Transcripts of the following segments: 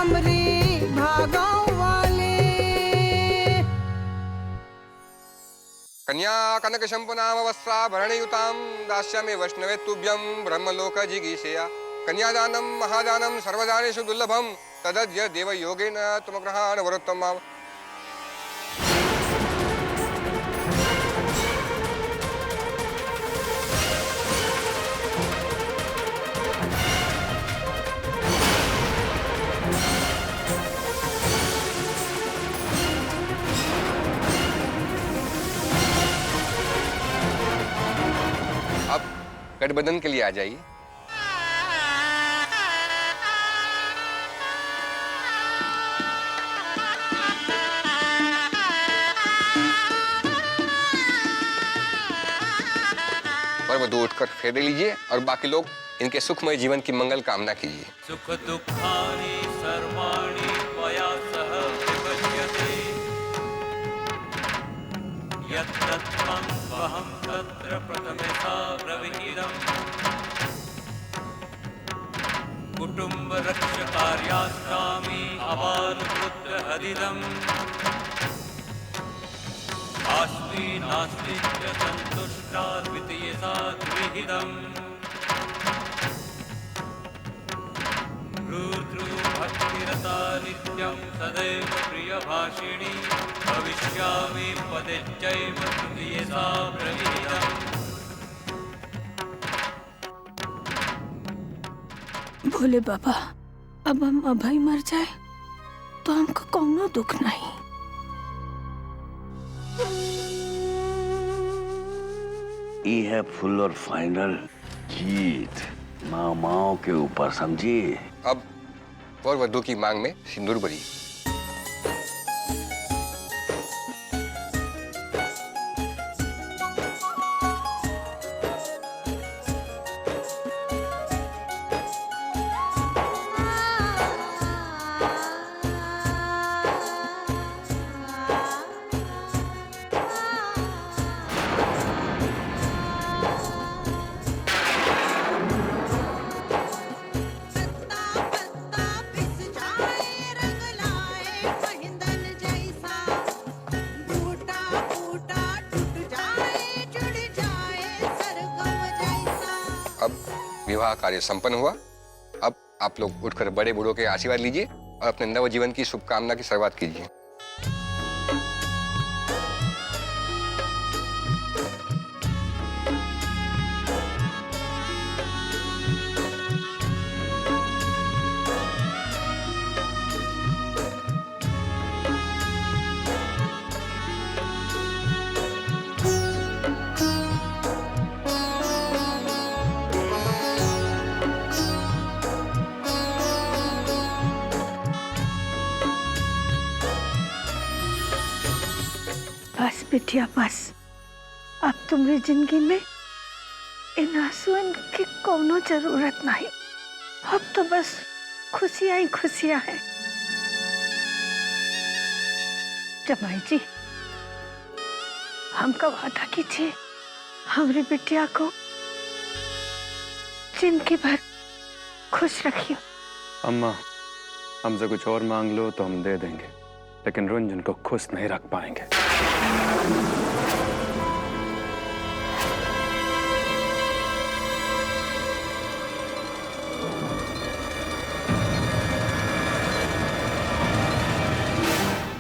हमरे भागाव वाले। कन्या कनक शंपुनाम वस्त्राभरणयुतां दास्यामि वैष्णवे तुभ्यं ब्रह्मलोक जिगीषया। कन्यादानं महादानं सर्वदानेषु दुर्लभं तदद्य देवयोगेन त्वमग्रहाण वरोत्तमम्। अब गठबंधन के लिए आ जाइए। और वधू उठकर फेरे लीजिए और बाकी लोग इनके सुखमय जीवन की मंगल कामना कीजिए। सुख दुखानि सर्वाणि त्वया सह विपश्यते यत्तत्त्वं वहं तत्र प्रथमतः प्रविहितम् कुटुम्ब रक्षकार्यास्तामि अबालपुत्रहदिदम् अस्मि नास्ति च सन्तुष्टा द्वितीयसा द्विहितम् रुद्रो भक्तिरता नित्यं सदैव प्रियभाषिणी भविष्यामि पदेच्चैव तृतीयसा प्रविहितम्। भोले बाबा, अब हम अभय मर जाए तो हमको कौनो दुख नहीं। ये है फुल और फाइनल जीत मामाओं के ऊपर, समझिए। अब वर वधू की मांग में सिंदूर भरी। अब विवाह कार्य संपन्न हुआ। अब आप लोग उठकर बड़े बूढ़ों के आशीर्वाद लीजिए और अपने नव जीवन की शुभकामना की शुरुआत कीजिए। बस बिटिया बस, अब तुम्हारी जिंदगी में इन आंसुओं की कोनो जरूरत नहीं। अब तो बस खुशियां ही खुशियां हैं। जमाई जी, हमका वादा कीजिए, हमारी बिटिया को जिंदगी भर खुश रखियो। अम्मा, हमसे कुछ और मांग लो तो हम दे देंगे, लेकिन रुंझन को खुश नहीं रख पाएंगे।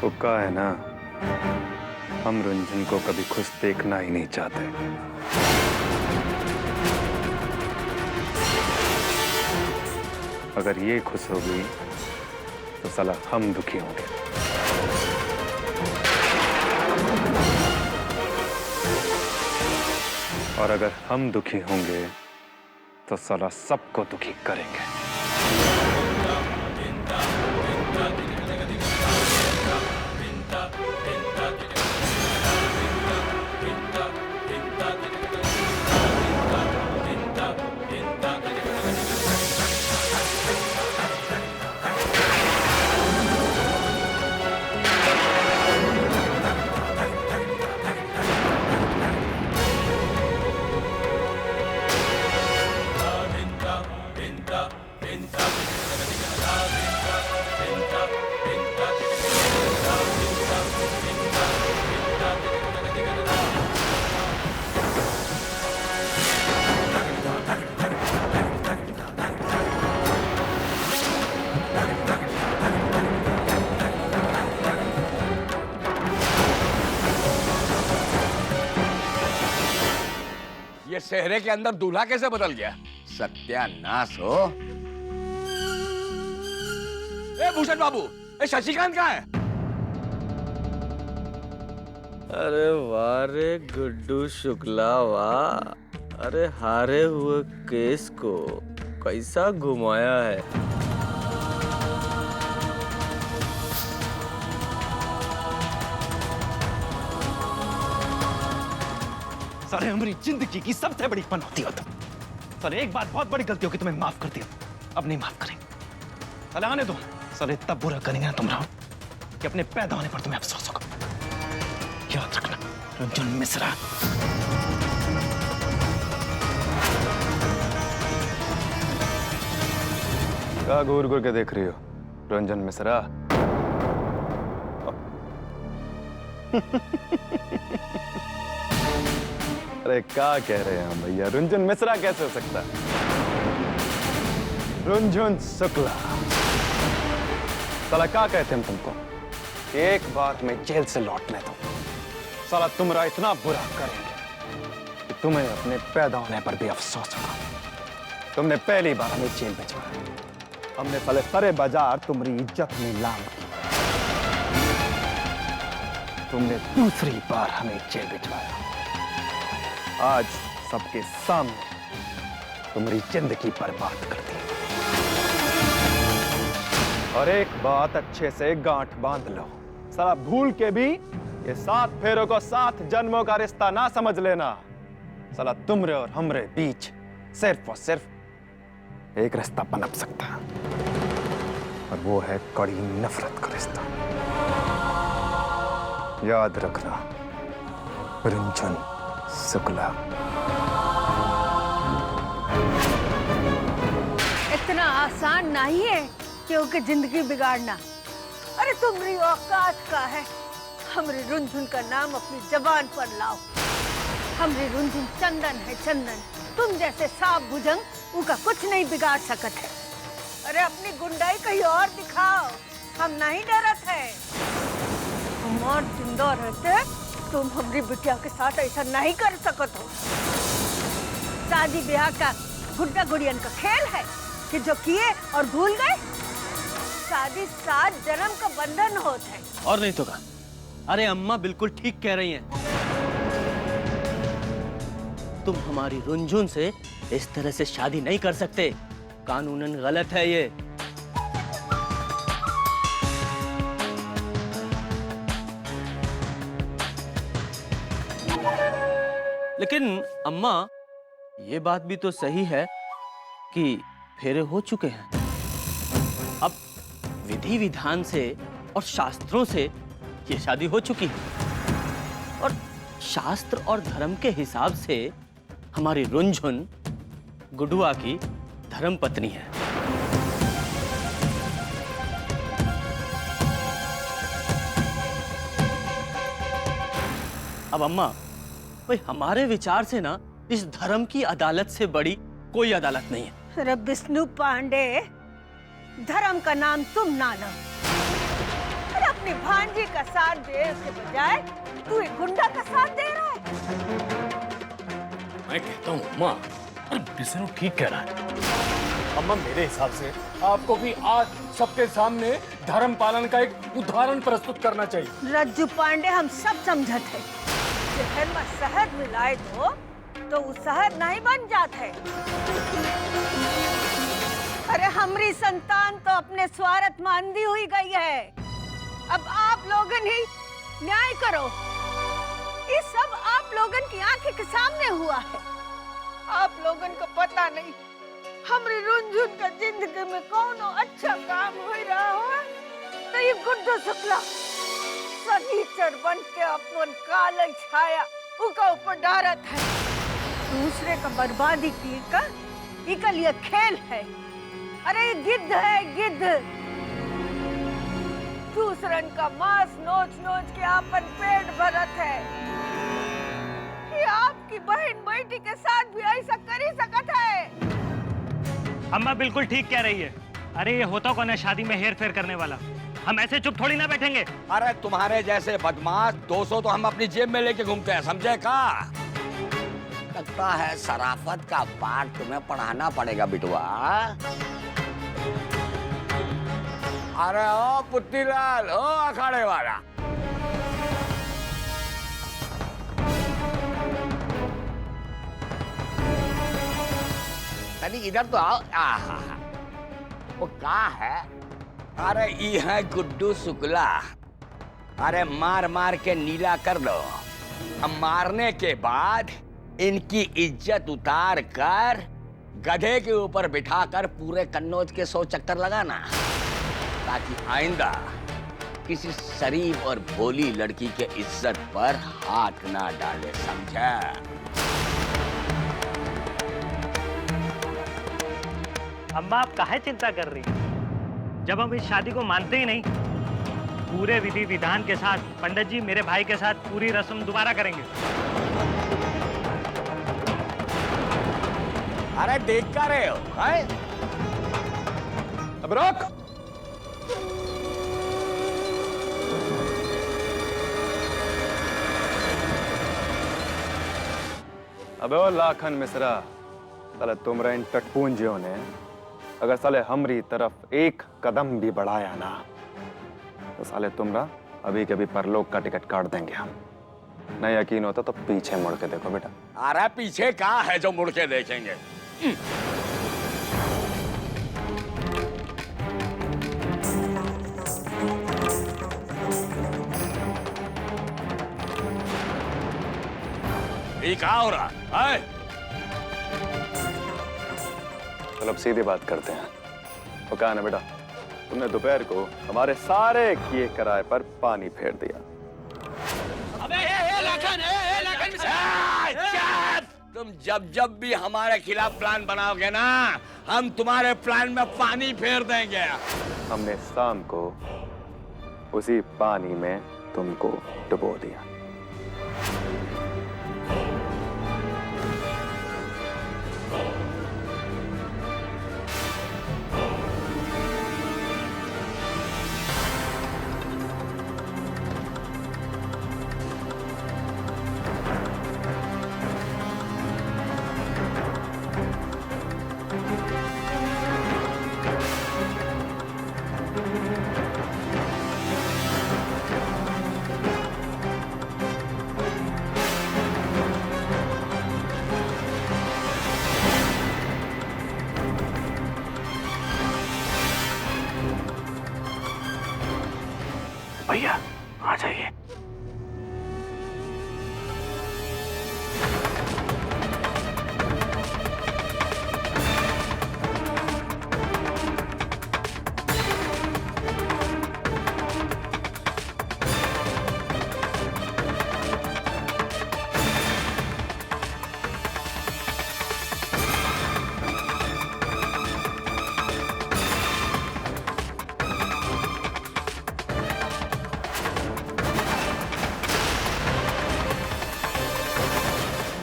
वो कहा है ना, हम रुंझन को कभी खुश देखना ही नहीं चाहते। अगर ये खुश हो गई तो साला हम दुखी होंगे। और अगर हम दुखी होंगे तो साला सबको दुखी करेंगे। Pinta चेहरे के अंदर दूल्हा कैसे बदल गया? सत्यानाश हो। ए भूषण बाबू, ए शशिकांत कहाँ है? अरे वाह रे गुड्डू शुक्ला वाह। अरे हारे हुए केस को कैसा घुमाया है। सारे हमारी जिंदगी की सबसे बड़ी पनौती हो तुम। सर एक बात बहुत बड़ी गलती होगी, तुम्हें माफ कर दिया, अब नहीं माफ करेंगे। साले आने दो, साले तब बुरा करेंगे ना तुम रहो कि अपने पैदा होने पर तुम्हें अफसोस होगा। याद रखना रंजन मिश्रा। क्या घूर घूर के देख रही हो रंजन मिश्रा? अरे क्या कह रहे हैं हम भैया, रंजन मिश्रा कैसे हो सकता है? रंजन शुक्ला। साला क्या कहते हम तुमको? एक बार हमें जेल से लौटने दो, साला तुम्हारा इतना बुरा करेंगे कि तुम्हें अपने पैदा होने पर भी अफसोस होगा। तुमने पहली बार हमें जेल भिजवाया, हमने साले सारे बाजार तुम्हारी इज्जत नीलाम की। तुमने दूसरी बार हमें जेल भिजवाया, आज सबके सामने तुम्हारी जिंदगी बर्बाद कर दी। और एक बात अच्छे से गांठ बांध लो, साला भूल के भी ये 7 फेरों को 7 जन्मों का रिश्ता ना समझ लेना। साला तुमरे और हमरे बीच सिर्फ और सिर्फ एक रिश्ता पनप सकता है, और वो है कड़ी नफरत का रिश्ता। याद रखना रंजन शुक्ला। इतना आसान नहीं है क्यों कि जिंदगी बिगाड़ना। अरे तुम्हारी औकात का है, हमरे रुंझुन का नाम अपनी जबान पर लाओ। हमरे रुंझुन चंदन है चंदन, तुम जैसे सांप भुजंग उनका कुछ नहीं बिगाड़ सकत है। अरे अपनी गुंडाई कहीं और दिखाओ, हम नहीं डरत है। हम और जिंदा रहते तुम हमारी बिटिया के साथ ऐसा नहीं कर सकत हो। शादी ब्याह का गुड्डा गुड़ियन का खेल है कि जो किए और भूल गए। शादी 7 जन्म का बंधन होता है। और नहीं तो का। अरे अम्मा बिल्कुल ठीक कह रही हैं। तुम हमारी रुंझुन से इस तरह से शादी नहीं कर सकते, कानूनन गलत है ये। लेकिन अम्मा ये बात भी तो सही है कि फेरे हो चुके हैं। अब विधि विधान से और शास्त्रों से ये शादी हो चुकी है, और शास्त्र और धर्म के हिसाब से हमारी रुंझुन गुडुआ की धर्म पत्नी है। अब अम्मा भाई हमारे विचार से ना इस धर्म की अदालत से बड़ी कोई अदालत नहीं है। अरे विष्णु पांडे, धर्म का नाम तुम ना लो। अरे अपनी भांजी का साथ दे के बजाय तू एक गुंडा का साथ दे रहा है। मैं कहता हूँ अम्मा, अरे विष्णु ठीक कह रहा है। अम्मा मेरे हिसाब से आपको भी आज सबके सामने धर्म पालन का एक उदाहरण प्रस्तुत करना चाहिए। रज्जू पांडे, हम सब समझत है, जहर में शहद मिलाए दो तो वो शहद नहीं बन जाता है। अरे हमारी संतान तो अपने स्वार्थ में अंधी हुई गई है। अब आप लोगन ही न्याय करो। ये सब आप लोगन की आंखें के सामने हुआ है। आप लोगन को पता नहीं हमारी रुंझुन का जिंदगी में कौन अच्छा काम हो रहा हो, तो ये गुड्डू शुक्ला सनीचर बन के अपन काल छाया उनका ऊपर डारत है। दूसरे का बर्बादी की का इका लिए खेल है। अरे ये गिद्ध है, गिद्ध। दूसरन का मांस नोच नोच के अपन पेट भरत है। ये आपकी बहन बेटी के साथ भी ऐसा कर ही सकत है। अम्मा बिल्कुल ठीक कह रही है। अरे ये होता कौन है शादी में हेर फेर करने वाला? हम ऐसे चुप थोड़ी ना बैठेंगे। अरे तुम्हारे जैसे बदमाश 200 तो हम अपनी जेब में लेके घूमते हैं, समझे का? लगता है शराफत का पाठ तुम्हें पढ़ाना पड़ेगा बिटवा। अरे ओ पुत्तीलाल, ओ अखाड़े वाला, तनी इधर तो आओ। आहा, वो कहाँ है? अरे ये है गुड्डू शुक्ला। अरे मार मार के नीला कर दो। अब मारने के बाद इनकी इज्जत उतार कर गधे के ऊपर बिठाकर पूरे कन्नौज के 100 चक्कर लगाना, ताकि आइंदा किसी शरीफ और भोली लड़की के इज्जत पर हाथ ना डाले, समझा? अम्मा आप काहे चिंता कर रही हैं? जब हम इस शादी को मानते ही नहीं, पूरे विधि विधान के साथ पंडित जी मेरे भाई के साथ पूरी रस्म दोबारा करेंगे। अरे देख क्या रहे हो? हैं? अब रोक। अबे ओ लाखन मिश्रा, साले तुमरा इन टटपूंजियों ने अगर साले हमरी तरफ एक कदम भी बढ़ाया ना, तो साले तुमरा अभी के अभी परलोक का टिकट काट देंगे हम। नहीं यकीन होता तो पीछे मुड़ के देखो बेटा। अरे पीछे क्या है जो मुड़ के देखेंगे? ये क्या हो रहा है? चलो अब सीधी बात करते हैं। वो कहा ना बेटा, तुमने दोपहर को हमारे सारे किए किराए पर पानी फेर दिया। अबे तुम जब भी हमारे खिलाफ प्लान बनाओगे ना, हम तुम्हारे प्लान में पानी फेर देंगे। हमने शाम को उसी पानी में तुमको डुबो दिया। भैया आ जाइए।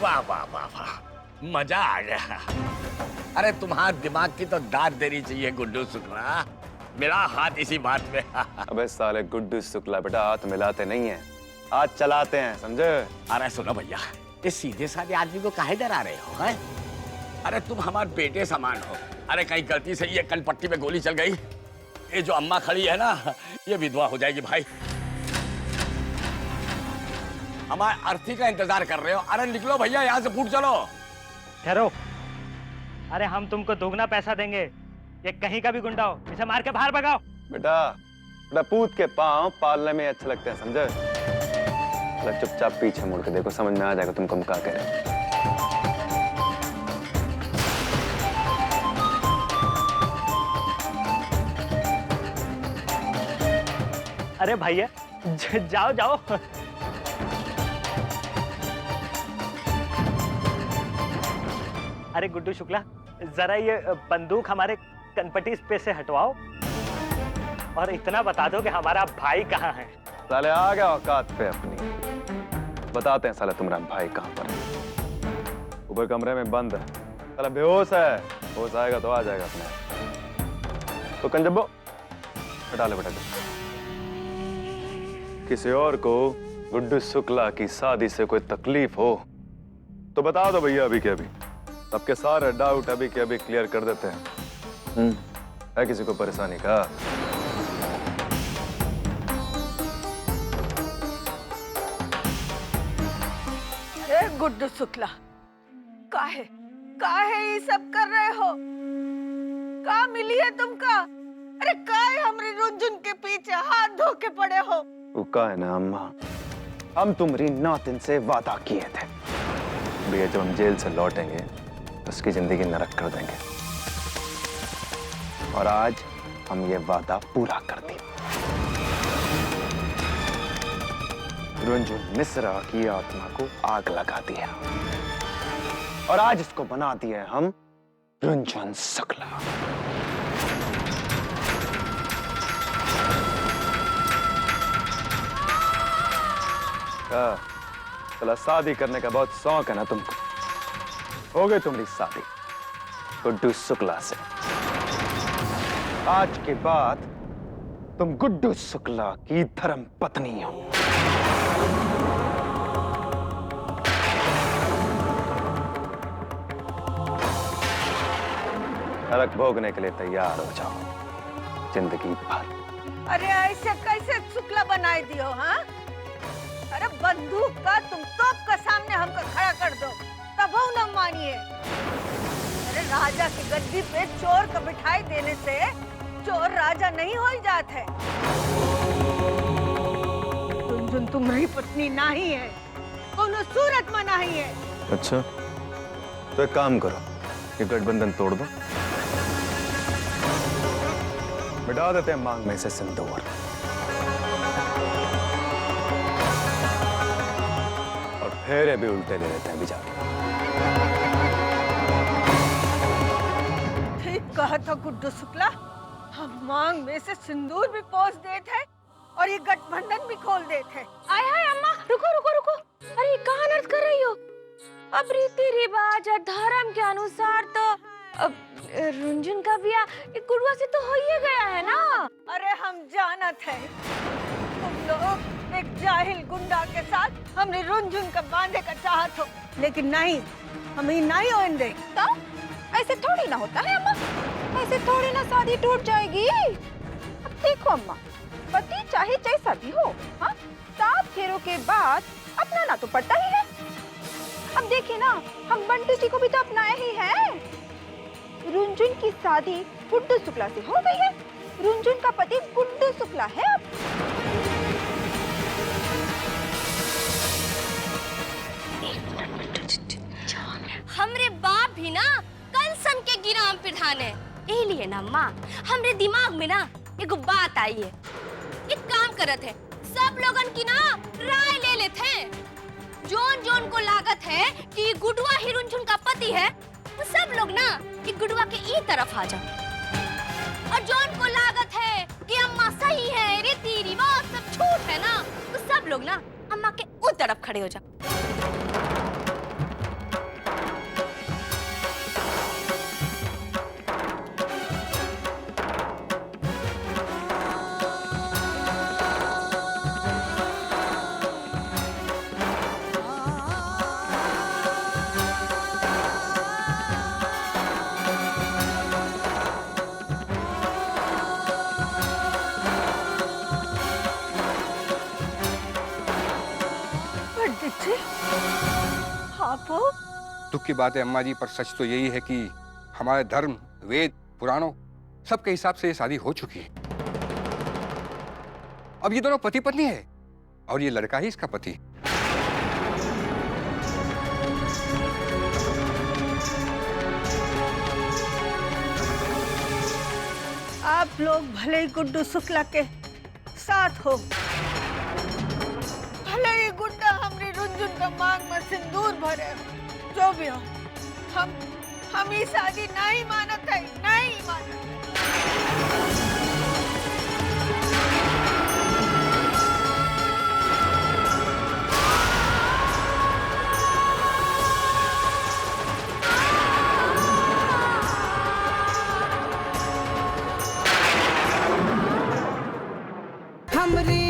वाह वाह वाह वाह, मजा आ गया। अरे तुम्हारे दिमाग की तो दाद देनी चाहिए गुड्डू शुक्ला। मेरा हाथ इसी बात में। अबे साले गुड्डू शुक्ला बेटा, हाथ मिलाते नहीं है, हाथ चलाते हैं, समझे? अरे सुनो भैया, इस सीधे साधे आदमी को काहे डरा रहे हो? हैं? अरे तुम हमारे बेटे समान हो। अरे कहीं गलती से ये कनपट्टी में गोली चल गई, ये जो अम्मा खड़ी है ना, ये विधवा हो जाएगी भाई। हमारे अर्थी का इंतजार कर रहे हो? अरे निकलो भैया यहाँ से, फूट चलो। ठहरो, अरे हम तुमको दोगुना पैसा देंगे। ये कहीं का भी गुंडा हो, इसे मार के बाहर भगाओ। बेटा बेटा, पूत के पांव पालने में अच्छे लगते हैं, समझे? चुपचाप पीछे मुड़ के देखो, समझ में आ जाएगा तुमको हम क्या कह रहे हैं। अरे भैया जाओ जाओ। अरे गुड्डू शुक्ला, जरा ये बंदूक हमारे कनपटी पे से हटवाओ और इतना बता दो कि हमारा भाई कहाँ है। साले आ गया औकात पे अपनी, बताते हैं साले तुम्हारा भाई कहाँ पर है। ऊपर कमरे में बंद है, साला बेहोश है, होश आएगा तो आ जाएगा अपने। तो कंजब्बो हटा ले बेटा। किसी और को गुड्डू शुक्ला की शादी से कोई तकलीफ हो तो बता दो भैया अभी के अभी, सबके सारे डाउट अभी के अभी क्लियर कर देते हैं। है किसी को परेशानी का? अरे गुड्डू शुक्ला, काहे ये सब कर रहे हो? का मिली है तुमका? अरे काहे हमरे रुंझुन के पीछे हाथ धो के पड़े हो? वो का है ना अम्मा, हम तुम्हारी नातिन से वादा किए थे भैया, जब हम जेल से लौटेंगे तो उसकी जिंदगी नरक कर देंगे, और आज हम ये वादा पूरा कर दिया। रुंझुन मिश्रा की आत्मा को आग लगा दिया और आज इसको बना दिया हम रुंझुन शुक्ला। चला, शादी करने का बहुत शौक है ना तुमको? हो गई तुम्हारी शादी गुड्डू शुक्ला से। आज के बाद तुम गुड्डू शुक्ला की धर्म पत्नी हो। नरक भोगने के लिए तैयार हो जाओ जिंदगी भर। अरे ऐसे कैसे शुक्ला बनाए दियो? हाँ, अरे बंदूक का तुम तोप का सामने हमको खड़ा कर दो तब वो न मानिए। अरे राजा की गद्दी पे चोर को बिठाई देने से चोर राजा नहीं हो ही जात है। रुंझुन तुम्हारी पत्नी नहीं है, कोनो सूरत में नहीं है। अच्छा, तो एक काम करो, ये गठबंधन तोड़ दो, मिटा देते हैं मांग में से सिंदूर, और फेरे भी उल्टे ले लेते हैं बिजा। ठीक कहा था गुड्डू शुक्ला, हम मांग में से सिंदूर भी पोंछ देते और ये गठबंधन भी खोल देते। आय हाय अम्मा, रुको रुको रुको, अरे कहाँ नर्स कर रही हो? अब रीति रिवाज और धर्म के अनुसार तो रुंझुन का ब्याह गुड़ुआ से तो हो ही गया है ना। अरे हम जानत है तुम लोग एक जाहिल गुंडा के साथ हमने रुंझुन का बांधे का चाहत हो, लेकिन नहीं, हम ही नहीं होने देंगे। तो ऐसे थोड़ी ना होता है अम्मा, ऐसे थोड़ी ना शादी टूट जाएगी। अब देखो अम्मा, पति चाहे जैसा भी हो, हाँ, 7 फेरों के बाद अपनाना तो पड़ता ही है। अब देखिए ना, हम बंटू जी को भी तो अपनाया ही है। रुंझुन की शादी गुड्डू शुक्ला से हो गई है, रुंझुन का पति गुड्डू शुक्ला है। अब हमरे बाप भी ना कल सम के गिराम प्रधान है, इसलिए ना माँ हमरे दिमाग में ना एक बात आई है। एक काम करत है, सब लोगन की ना राय ले लेते हैं। जोन जोन को लागत है कि गुडुआ ही रुंझुन का पति है, वो सब लोग ना कि गुडुआ के ई तरफ आ जाओ, और जोन को लागत है कि अम्मा सही है, रीति रिवाज सब झूठ है ना, तो सब लोग ना अम्मा के उस तरफ खड़े हो जाओ। दुख की बात है अम्मा जी, पर सच तो यही है कि हमारे धर्म, वेद, पुराणों सबके हिसाब से ये शादी हो चुकी है। अब ये दोनों पति पत्नी है और ये लड़का ही इसका पति। आप लोग भले ही गुड्डू शुक्ला के साथ हो, भले ही गुड्डा हमरी रुंझुन का मांग में सिंदूर भरे, जो भी हो, हम ये शादी नहीं मानत है, नहीं मानत। हमरे